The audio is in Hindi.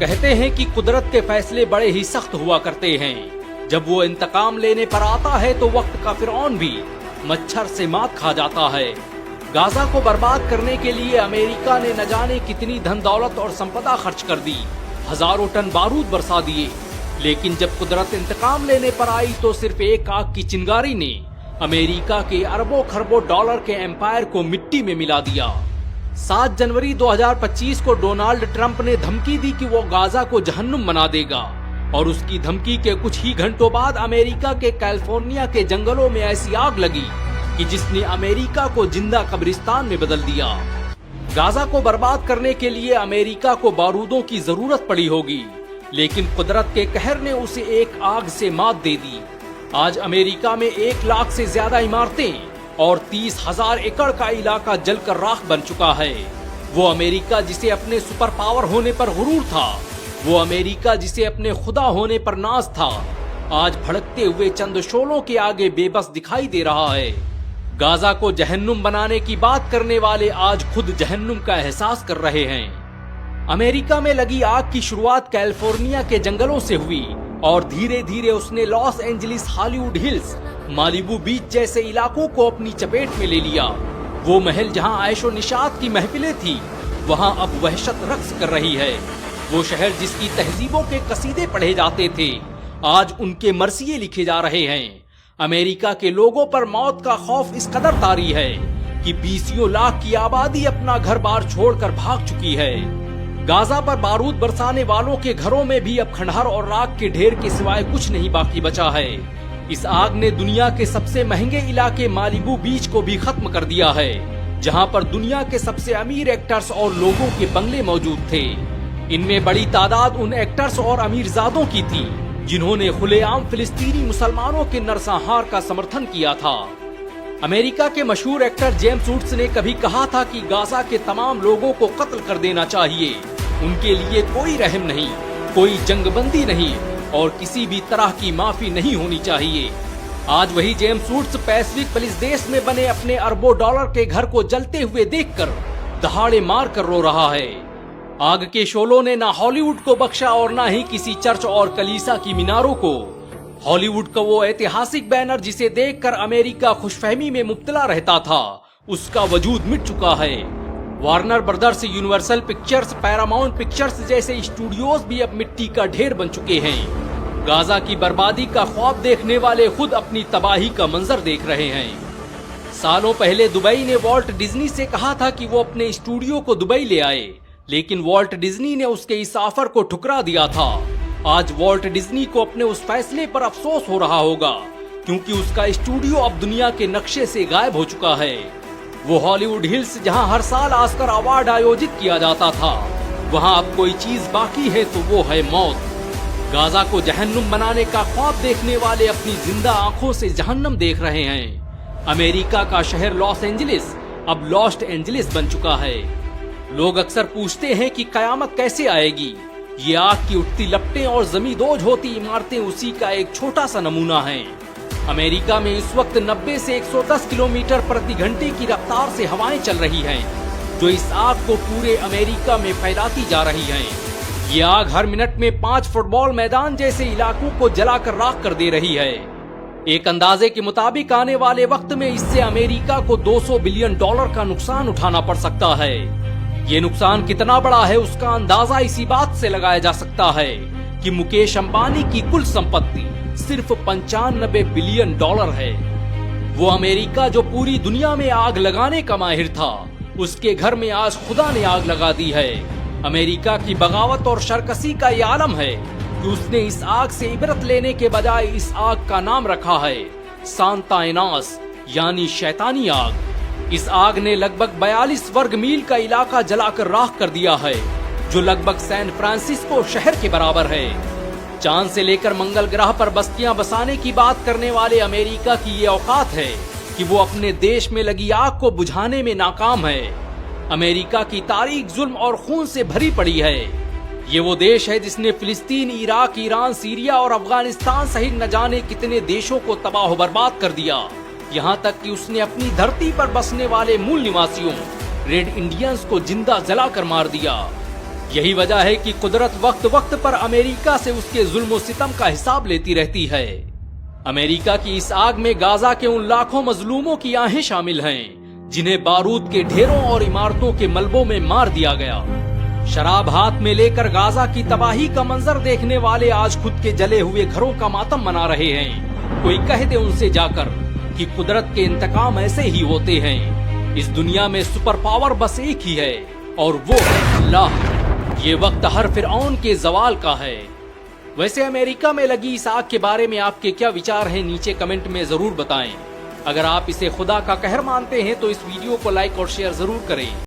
कहते हैं कि कुदरत के फैसले बड़े ही सख्त हुआ करते हैं। जब वो इंतकाम लेने पर आता है तो वक्त का फिरौन भी मच्छर से मात खा जाता है। गाजा को बर्बाद करने के लिए अमेरिका ने न जाने कितनी धन दौलत और संपदा खर्च कर दी, हजारों टन बारूद बरसा दिए, लेकिन जब कुदरत इंतकाम लेने पर आई तो सिर्फ एक आग की चिंगारी ने अमेरिका के अरबों खरबों डॉलर के एम्पायर को मिट्टी में मिला दिया। 7 जनवरी 2025 को डोनाल्ड ट्रंप ने धमकी दी कि वो गाजा को जहन्नुम बना देगा, और उसकी धमकी के कुछ ही घंटों बाद अमेरिका के कैलिफोर्निया के जंगलों में ऐसी आग लगी कि जिसने अमेरिका को जिंदा कब्रिस्तान में बदल दिया। गाजा को बर्बाद करने के लिए अमेरिका को बारूदों की जरूरत पड़ी होगी, लेकिन कुदरत के कहर ने उसे एक आग से मात दे दी। आज अमेरिका में 1 लाख से ज्यादा इमारतें और 30,000 एकड़ का इलाका जलकर राख बन चुका है। वो अमेरिका जिसे अपने सुपर पावर होने पर गुरूर था, वो अमेरिका जिसे अपने खुदा होने पर नाज था, आज भड़कते हुए चंद शोलों के आगे बेबस दिखाई दे रहा है। गाजा को जहन्नुम बनाने की बात करने वाले आज खुद जहन्नुम का एहसास कर रहे हैं। अमेरिका में लगी आग की शुरुआत कैलिफोर्निया के जंगलों से हुई और धीरे धीरे उसने Los Angeles, Hollywood hills, Malibu बीच जैसे इलाकों को अपनी चपेट में ले लिया। वो महल जहां ऐशो निशात की महफिलें थी, वहां अब वहशत रक्स कर रही है। वो शहर जिसकी तहजीबों के कसीदे पढ़े जाते थे, आज उनके मरसिये लिखे जा रहे हैं। अमेरिका के लोगों पर मौत का खौफ इस कदर तारी है कि 20 लाख की आबादी अपना घर बार छोड़कर भाग चुकी है। गाजा पर बारूद बरसाने वालों के घरों में भी अब खंडहर और राख के ढेर के सिवाय कुछ नहीं बाकी बचा है। इस आग ने दुनिया के सबसे महंगे इलाके मालिबू बीच को भी खत्म कर दिया है, जहां पर दुनिया के सबसे अमीर एक्टर्स और लोगों के बंगले मौजूद थे। इनमें बड़ी तादाद उन एक्टर्स और अमीरजादों की थी जिन्होंने खुलेआम फिलिस्तीनी मुसलमानों के नरसंहार का समर्थन किया था। अमेरिका के मशहूर एक्टर जेम्स वुड्स ने कभी कहा था कि गाजा के तमाम लोगों को कत्ल कर देना चाहिए, उनके लिए कोई रहम नहीं, कोई जंगबंदी नहीं और किसी भी तरह की माफी नहीं होनी चाहिए। आज वही जेम्स वुड्स पैसिफिक पुलिस देश में बने अपने अरबों डॉलर के घर को जलते हुए देखकर दहाड़े मार कर रो रहा है। आग के शोलों ने ना हॉलीवुड को बख्शा और ना ही किसी चर्च और कलीसा की मीनारों को। हॉलीवुड का वो ऐतिहासिक बैनर जिसे देखकर अमेरिका खुशफहमी में मुब्तला रहता था, उसका वजूद मिट चुका है। Warner brothers, universal pictures, Paramount pictures जैसे स्टूडियोज भी अब मिट्टी का ढेर बन चुके हैं। गाजा की बर्बादी का ख्वाब देखने वाले खुद अपनी तबाही का मंजर देख रहे हैं। सालों पहले दुबई ने वॉल्ट डिज्नी से कहा था कि वो अपने स्टूडियो को दुबई ले आए, लेकिन वॉल्ट डिज्नी ने उसके इस ऑफर को ठुकरा दिया था। आज वॉल्ट डिज्नी को अपने उस फैसले पर अफसोस हो रहा होगा, क्योंकि उसका स्टूडियो अब दुनिया के नक्शे से गायब हो चुका है। वो हॉलीवुड हिल्स जहां हर साल ऑस्कर अवार्ड आयोजित किया जाता था, वहां अब कोई चीज बाकी है तो वो है मौत। गाजा को जहन्नुम बनाने का ख्वाब देखने वाले अपनी जिंदा आंखों से जहन्नम देख रहे हैं। अमेरिका का शहर लॉस एंजलिस अब लॉस्ट एंजलिस बन चुका है। लोग अक्सर पूछते हैं कि कयामत कैसे आएगी। ये आग की उठती लपटें और जमींदोज होती इमारतें उसी का एक छोटा सा नमूना है। अमेरिका में इस वक्त 90 से 110 किलोमीटर प्रति घंटे की रफ्तार से हवाएं चल रही हैं, जो इस आग को पूरे अमेरिका में फैलाती जा रही हैं। ये आग हर मिनट में 5 फुटबॉल मैदान जैसे इलाकों को जलाकर राख कर दे रही है। एक अंदाजे के मुताबिक आने वाले वक्त में इससे अमेरिका को $200 बिलियन का नुकसान उठाना पड़ सकता है। ये नुकसान कितना बड़ा है उसका अंदाजा इसी बात से लगाया जा सकता है कि मुकेश अंबानी की कुल संपत्ति सिर्फ $95 बिलियन है। वो अमेरिका जो पूरी दुनिया में आग लगाने का माहिर था, उसके घर में आज खुदा ने आग लगा दी है। अमेरिका की बगावत और शरकसी का ये आलम है कि उसने इस आग से इबरत लेने के बजाय इस आग का नाम रखा है सांता एनास, यानी शैतानी आग। इस आग ने लगभग 42 वर्ग मील का इलाका जलाकर राख कर दिया है, जो लगभग सैन फ्रांसिस्को शहर के बराबर है। चांद से लेकर मंगल ग्रह पर बस्तियां बसाने की बात करने वाले अमेरिका की ये औकात है कि वो अपने देश में लगी आग को बुझाने में नाकाम है। अमेरिका की तारीख जुल्म और खून से भरी पड़ी है। ये वो देश है जिसने फिलिस्तीन, इराक, ईरान, सीरिया और अफगानिस्तान सहित न जाने कितने देशों को तबाह बर्बाद कर दिया। यहाँ तक कि उसने अपनी धरती पर बसने वाले मूल निवासियों रेड इंडियंस को जिंदा जलाकर मार दिया। यही वजह है कि कुदरत वक्त वक्त पर अमेरिका से उसके जुल्म सितम का हिसाब लेती रहती है। अमेरिका की इस आग में गाजा के उन लाखों मजलूमों की आहें शामिल हैं जिन्हें बारूद के ढेरों और इमारतों के मलबों में मार दिया गया। शराब हाथ में लेकर गाजा की तबाही का मंजर देखने वाले आज खुद के जले हुए घरों का मातम मना रहे हैं। कोई कह दे उनसे जाकर कि कुदरत के इंतकाम ऐसे ही होते हैं। इस दुनिया में सुपर पावर बस एक ही है और वो है अल्लाह। ये वक्त हर फिरऔन के जवाल का है। वैसे अमेरिका में लगी इस आग के बारे में आपके क्या विचार हैं, नीचे कमेंट में जरूर बताएं। अगर आप इसे खुदा का कहर मानते हैं तो इस वीडियो को लाइक और शेयर जरूर करें।